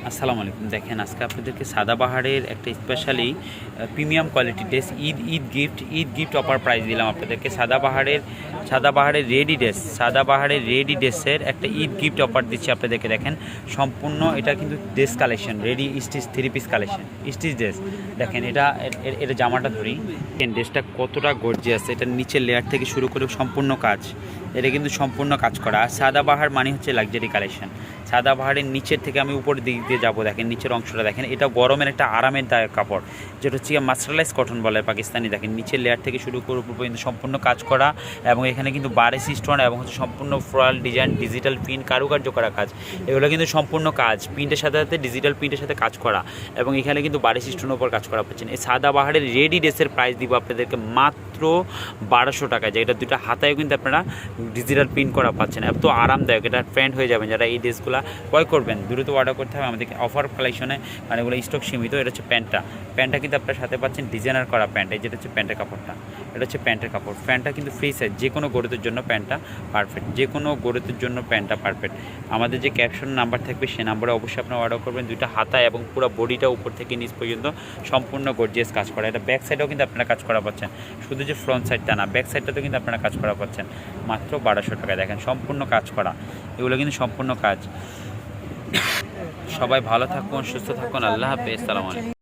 আসসালামু আলাইকুম। দেখেন আজকে আপনাদেরকে সাদাবাহারের একটা specially premium quality dress Eid gift offer price দিলাম আপনাদেরকে। সাদাবাহারের রেডি ড্রেসের একটা ঈদ গিফট অফার দিচ্ছি আপনাদেরকে। দেখেন সম্পূর্ণ এটা কিন্তু dress collection, ready stitch 3 piece collection, stitch dress. দেখেন এটা জামাটা ধরি, ড্রেসটা কতটা গর্জিয়াস। এটার নিচের লেয়ার থেকে শুরু করে সম্পূর্ণ কাজ, এটা কিন্তু সম্পূর্ণ কাজ করা। আর সাদাবাহার মানে হচ্ছে লাক্সারি কালেকশন। সাদাবাহারের নিচের থেকে আমি উপর দিক দিয়ে যাবো, দেখেন নিচের অংশটা দেখেন, এটা গরমের একটা আরামের দায়ক কাপড়, যেটা হচ্ছে মাস্টারলাইজ কটন বলে পাকিস্তানি। দেখেন নিচের লেয়ার থেকে শুরু করে উপর পর্যন্ত সম্পূর্ণ কাজ করা, এবং এখানে কিন্তু বারেস স্টোন এবং হচ্ছে সম্পূর্ণ ফ্লোরাল ডিজাইন, ডিজিটাল প্রিন্ট, কারুকার্য করা কাজ। এগুলো কিন্তু সম্পূর্ণ কাজ প্রিন্টের সাথে সাথে ডিজিটাল প্রিন্টের সাথে কাজ করা, এবং এখানে কিন্তু বারেস স্টোনের উপর কাজ করা পাচ্ছেন। এই সাদাবাহারের রেডি ড্রেসের প্রাইস দিব আপনাদেরকে মাত্র 1200 টাকায়, যেটা দুটো হাতায়ও কিন্তু আপনারা ডিজিটাল প্রিন্ট করা পাচ্ছেন। এত আরামদায়ক, এটা ট্রেন্ড হয়ে যাবেন যারা এই ড্রেসগুলো ক্রয় করবেন। দ্রুত অর্ডার করতে হবে আমাদেরকে, অফার কালেকশনে, মানে এগুলো স্টক সীমিত। এটা হচ্ছে প্যান্টটা কিন্তু আপনার সাথে পাচ্ছেন ডিজাইনার করা প্যান্ট। এই যেটা হচ্ছে প্যান্টের কাপড়টা, এটা হচ্ছে প্যান্টের কাপড়। প্যান্টটা কিন্তু ফ্রি সাইজ, যে কোনো গরুতের জন্য প্যান্টটা পারফেক্ট, যে কোনো গরুতের জন্য প্যান্টটা পারফেক্ট। আমাদের যে ক্যাপশন নাম্বার থাকবে সে নাম্বারে অবশ্যই আপনারা অর্ডার করবেন। দুইটা হাতা এবং পুরো বডিটা উপর থেকে নিচ পর্যন্ত সম্পূর্ণ গর্জিয়াস কাজ করা। এটা ব্যাক সাইডেও কিন্তু আপনারা কাজ করা পাচ্ছেন, শুধু যে ফ্রন্ট সাইডটা না, ব্যাক সাইডটাতেও কিন্তু আপনারা কাজ করা পাচ্ছেন মাত্র 1200 টাকা। দেখেন সম্পূর্ণ কাজ করা, এগুলো কিন্তু সম্পূর্ণ কাজ। সবাই ভালো থাকুন, সুস্থ থাকুন, আল্লাহ হাফেজ, আসসালামু আলাইকুম।